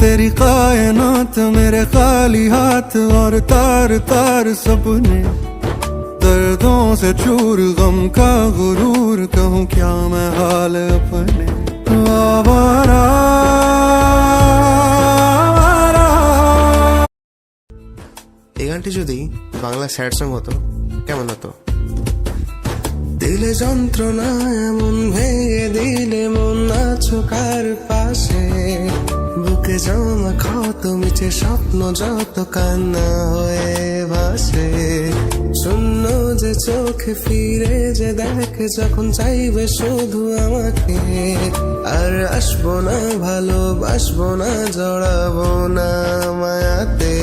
तेरी कायनात मेरे खाली हाथ और तार तार सपने, दर्दों से चूर गम का गुरूर, कहूँ क्या मैं हाल अपने। आवारा এই গানটি যদি বাংলা স্যাড সং হতো কেমন হতো? দিলে যন্ত্রণা এমন ভেঙে দিলে মন আছো কার পাশে, বুকে জমা ক্ষত মিছে স্বপ্ন যত কান্না হয়ে ভাসে, শূন্য যে চোখে ফিরে যে দেখে যখন চাইবে শুধু আমাকে, আর আসবো না ভালোবাসবো না জড়াবো না মায়াতে।